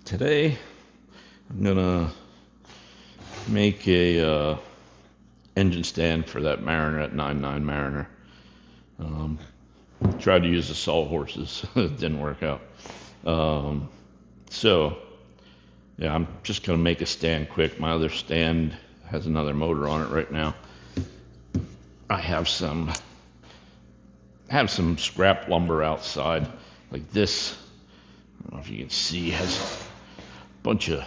Today I'm gonna make a engine stand for that Mariner, that 9.9 Mariner. Tried to use the sawhorses, it didn't work out. So yeah, I'm just gonna make a stand quick. My other stand has another motor on it right now. I have some scrap lumber outside, like this. I don't know if you can see, has a bunch of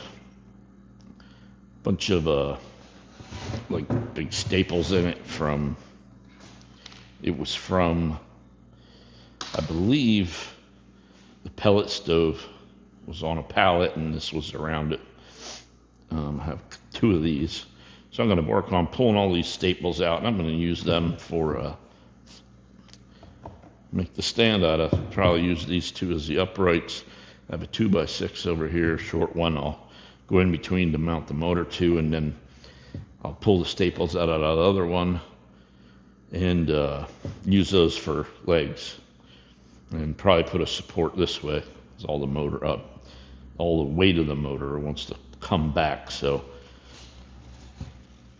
like big staples in it it was from, I believe, the pellet stove was on a pallet and this was around it. I have two of these. So I'm going to work on pulling all these staples out, and I'm going to use them for make the stand out of. Probably use these two as the uprights. I have a 2x6 over here, short one. I'll go in between to mount the motor to, and then I'll pull the staples out of that other one and use those for legs. And probably put a support this way, because all the weight of the motor wants to come back. So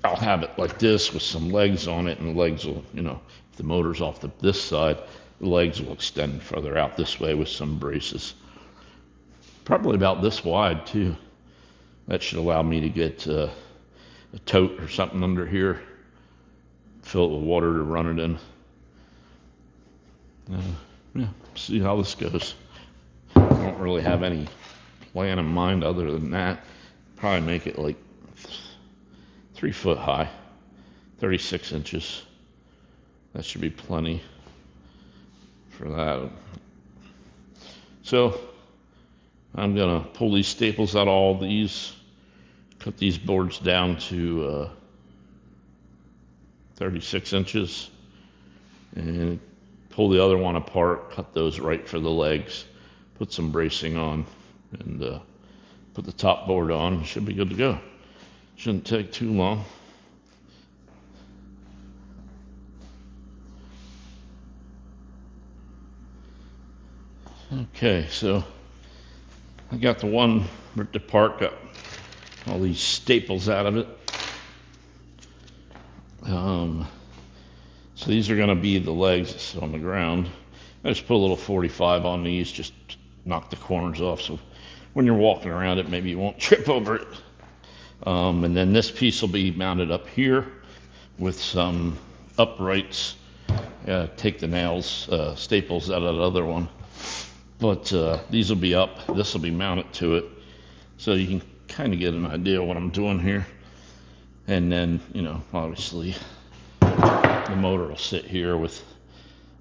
I'll have it like this with some legs on it, and the legs will, if the motor's off this side, the legs will extend further out this way with some braces. Probably about this wide too. That should allow me to get a tote or something under here, fill it with water to run it in. Yeah, see how this goes. I don't really have any plan in mind other than that. Probably make it like 3 foot high, 36 inches. That should be plenty for that. So I'm gonna pull these staples out of all these, cut these boards down to 36 inches, and pull the other one apart, cut those right for the legs, put some bracing on, and put the top board on. Should be good to go. Shouldn't take too long. Okay, so I got the one ripped apart, got all these staples out of it. So these are going to be the legs that sit on the ground. I just put a little 45 on these, just knock the corners off, so when you're walking around it, maybe you won't trip over it. And then this piece will be mounted up here with some uprights. Take the nails, staples out of the other one. But these will be up. This will be mounted to it, so you can kind of get an idea of what I'm doing here. And then, obviously, the motor will sit here with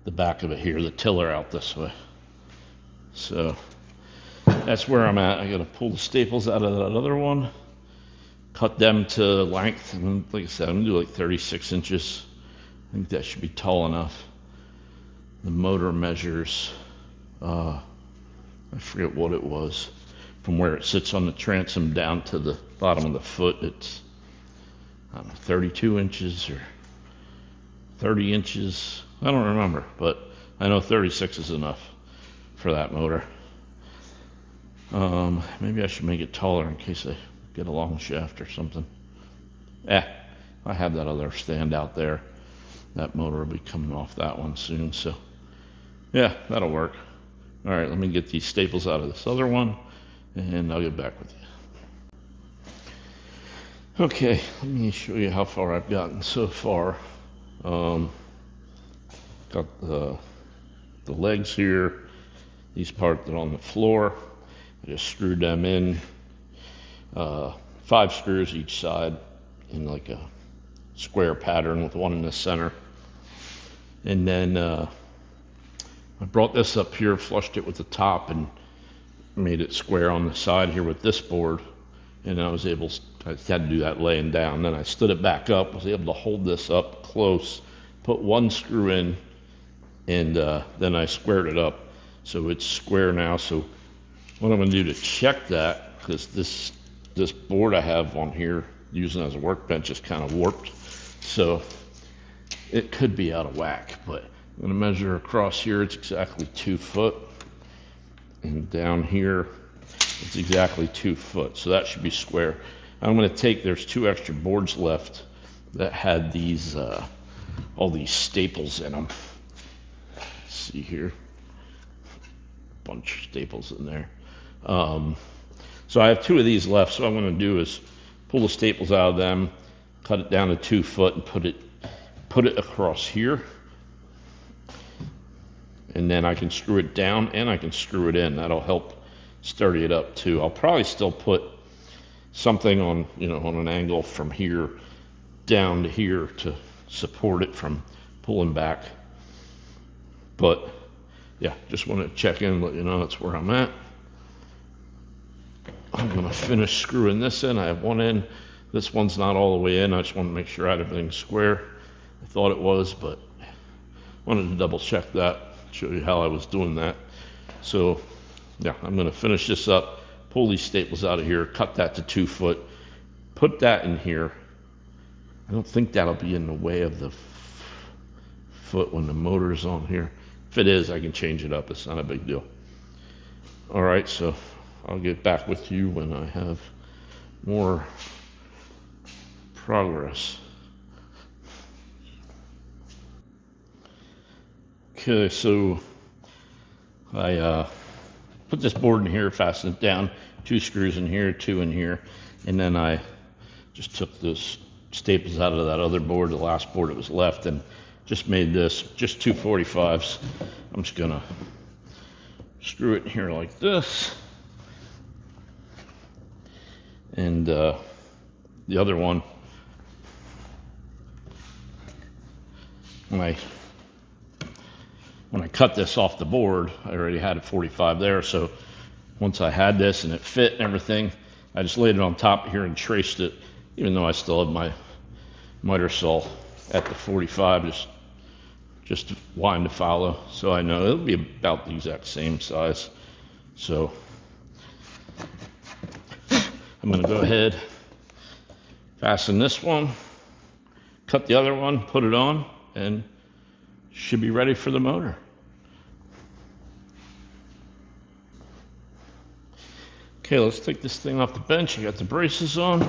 the back of it here, the tiller out this way. So that's where I'm at. I got to pull the staples out of that other one, cut them to length, and like I said, I'm gonna do like 36 inches. I think that should be tall enough. The motor measures, I forget what it was, from where it sits on the transom down to the bottom of the foot. It's, I don't know, 32 inches or 30 inches. I don't remember, but I know 36 is enough for that motor. Maybe I should make it taller in case I get a long shaft or something. I have that other stand out there. That motor will be coming off that one soon, so yeah, that'll work. All right, let me get these staples out of this other one, and I'll get back with you. Okay, let me show you how far I've gotten so far. Got the legs here. These parts are on the floor. I just screwed them in. 5 screws each side in like a square pattern with one in the center. And then I brought this up here, flushed it with the top, and made it square on the side here with this board. And I had to do that laying down. Then I stood it back up, was able to hold this up close, put one screw in, and then I squared it up. So it's square now. So what I'm going to do to check that, because this board I have on here, using as a workbench, is kind of warped. So it could be out of whack, but I'm going to measure across here. It's exactly 2 foot. And down here, It's exactly 2 foot, so that should be square. I'm going to take, there's 2 extra boards left that had these, all these staples in them. Let's see here, bunch of staples in there. So I have 2 of these left, so what I'm going to do is pull the staples out of them, cut it down to 2 foot, and put it across here. And then I can screw it down and I can screw it in. That'll help sturdy it up too. I'll probably still put something on, on an angle from here down to here to support it from pulling back. But yeah, just want to check in, let you know that's where I'm at. I'm going to finish screwing this in. I have one in. This one's not all the way in. I just want to make sure I had everything square. I thought it was, but wanted to double check that, show you how I was doing that. So yeah, I'm going to finish this up, pull these staples out of here, cut that to 2 foot, put that in here. I don't think that'll be in the way of the foot when the motor's on here. If it is, I can change it up. It's not a big deal. All right, so I'll get back with you when I have more progress. Okay, so I put this board in here, fastened it down, 2 screws in here, 2 in here, and then I just took those staples out of that other board, the last board that was left, and just made this, just 2 45s. I'm just gonna screw it in here like this. And the other one, when I cut this off the board, I already had a 45 there, so once I had this and it fit and everything, I just laid it on top here and traced it, even though I still have my miter saw at the 45, just line to follow, so I know it'll be about the exact same size. So I'm going to go ahead, fasten this one, cut the other one, put it on, and should be ready for the motor. Okay, let's take this thing off the bench. I got the braces on.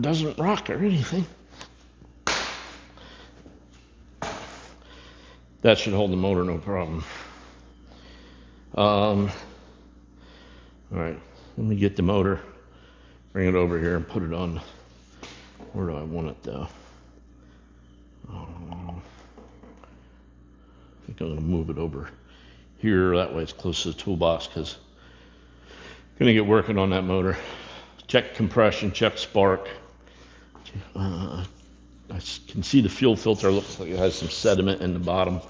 Doesn't rock or anything. That should hold the motor, no problem. All right, let me get the motor, bring it over here and put it on. Where do I want it though? I think I'm going to move it over here. That way it's close to the toolbox because I'm going to get working on that motor. Check compression, check spark. I can see the fuel filter looks like it has some sediment in the bottom.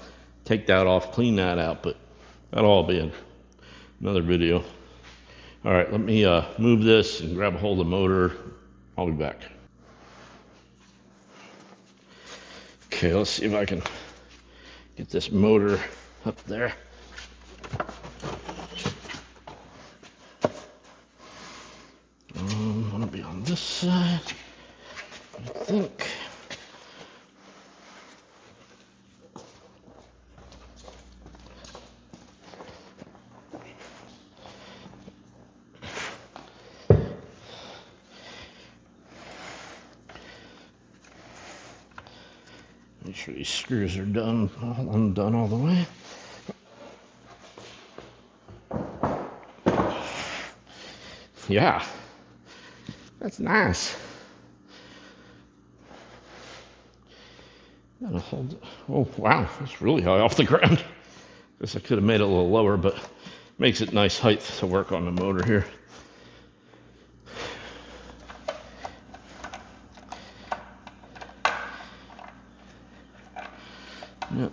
Take that off, clean that out, but that'll all be in another video. All right, let me move this and grab a hold of the motor. I'll be back. Okay, let's see if I can get this motor up there. I'm gonna be on this side, I think. Make sure these screws are done, undone all the way. Yeah, that's nice. That'll hold it. Oh, wow, it's really high off the ground. Guess I could have made it a little lower, but makes it nice height to work on the motor here. Yep.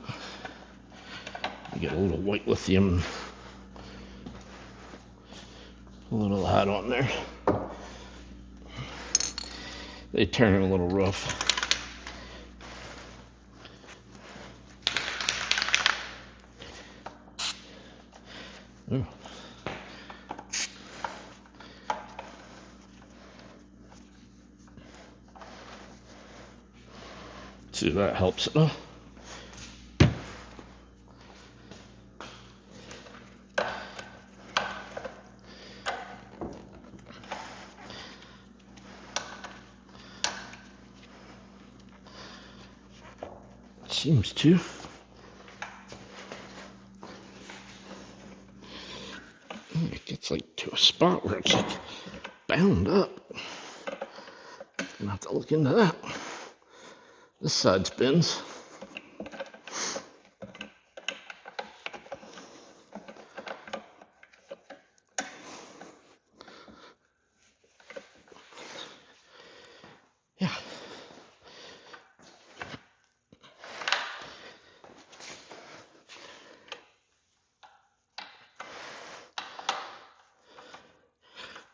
Get a little white lithium. A little hot on there. They turn a little rough. Ooh. See if that helps it. seems to. It gets like to a spot where it's like bound up. Gonna have to look into that. This side spins. Yeah.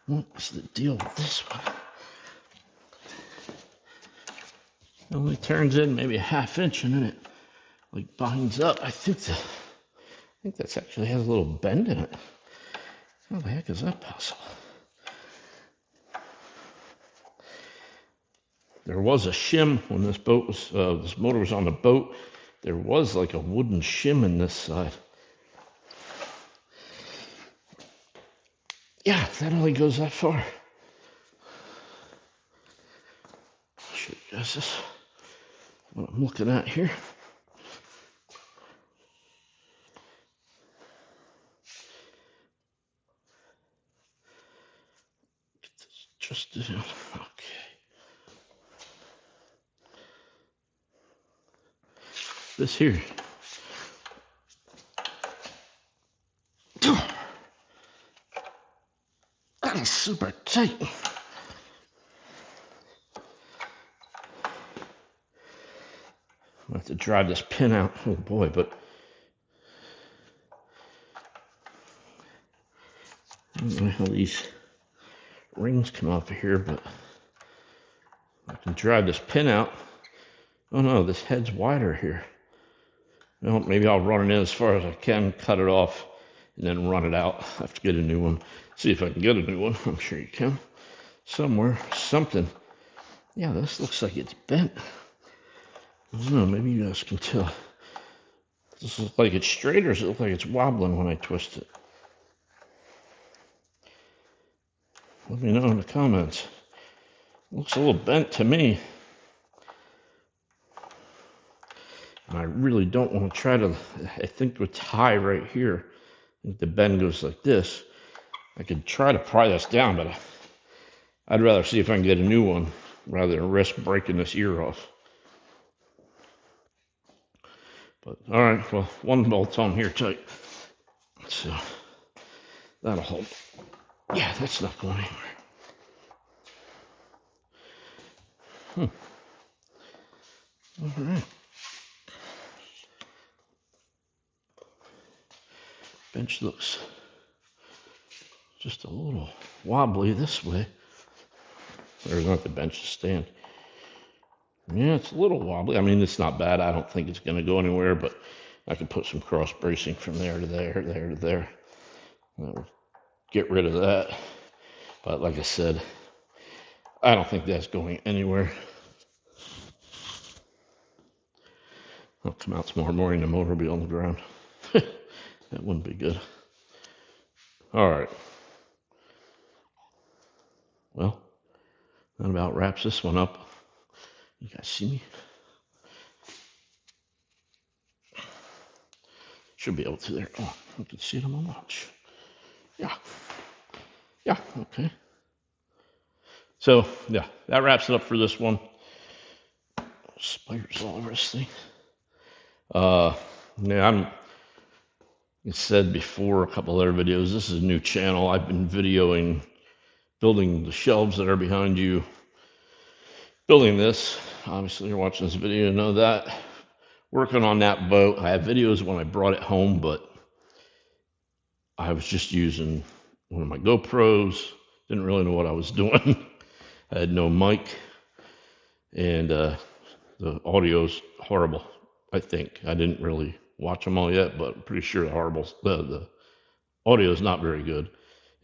What's the deal with this one? It only turns in maybe a ½ inch and then it like binds up. I think that's actually has a little bend in it. How the heck is that possible? There was a shim when this motor was on the boat. There was like a wooden shim in this side. Yeah, that only goes that far. I'll show you guys this. What I'm looking at here. Get this just in. Okay. This here. That is super tight. I have to drive this pin out. Oh boy, but I don't know how these rings come off of here, but I can drive this pin out. Oh no, this head's wider here. Well, maybe I'll run it in as far as I can, cut it off, and then run it out. I have to get a new one. See if I can get a new one. I'm sure you can. Somewhere, something. Yeah, this looks like it's bent. I don't know, maybe you guys can tell. Does this look like it's straight, or does it look like it's wobbling when I twist it? Let me know in the comments. It looks a little bent to me. And I really don't want to try to, I think it's high right here. I think the bend goes like this. I could try to pry this down, but I'd rather see if I can get a new one rather than risk breaking this ear off. But all right, well, one bolt's on here tight, so that'll hold. Yeah, that's not going anywhere. All right. Bench looks just a little wobbly this way. There's not the bench to stand. Yeah, it's a little wobbly. I mean, it's not bad. I don't think it's going to go anywhere, but I could put some cross bracing from there to there, there to there. That will get rid of that. But like I said, I don't think that's going anywhere. I'll come out tomorrow morning, the motor will be on the ground. That wouldn't be good. All right. Well, that about wraps this one up. You guys see me? Should be able to there. Oh, I can see it on my watch. Yeah. Yeah, okay. So, yeah, that wraps it up for this one. Spiders all over this thing. Yeah, I said before a couple other videos, this is a new channel. I've been videoing building the shelves that are behind you. Building this, obviously you're watching this video, you know that. Working on that boat. I have videos when I brought it home, but I was just using one of my GoPros. Didn't really know what I was doing. I had no mic, and the audio's horrible, I think. I didn't really watch them all yet, but I'm pretty sure the audio is not very good,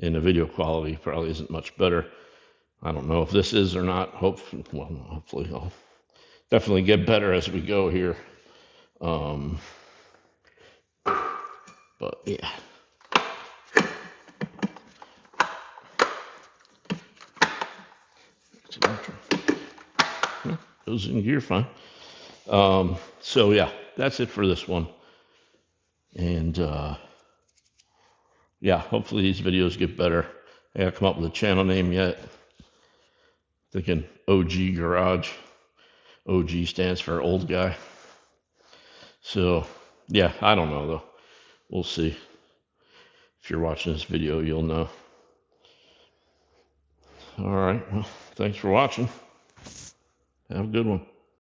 and the video quality probably isn't much better. I don't know if this is or not. Hopefully I'll definitely get better as we go here. But yeah. Goes in gear fine. So yeah, that's it for this one. And yeah, hopefully these videos get better. I gotta come up with a channel name yet. Thinking OG Garage. OG stands for old guy. So yeah, I don't know though. We'll see. If you're watching this video, you'll know. All right. Well, thanks for watching. Have a good one.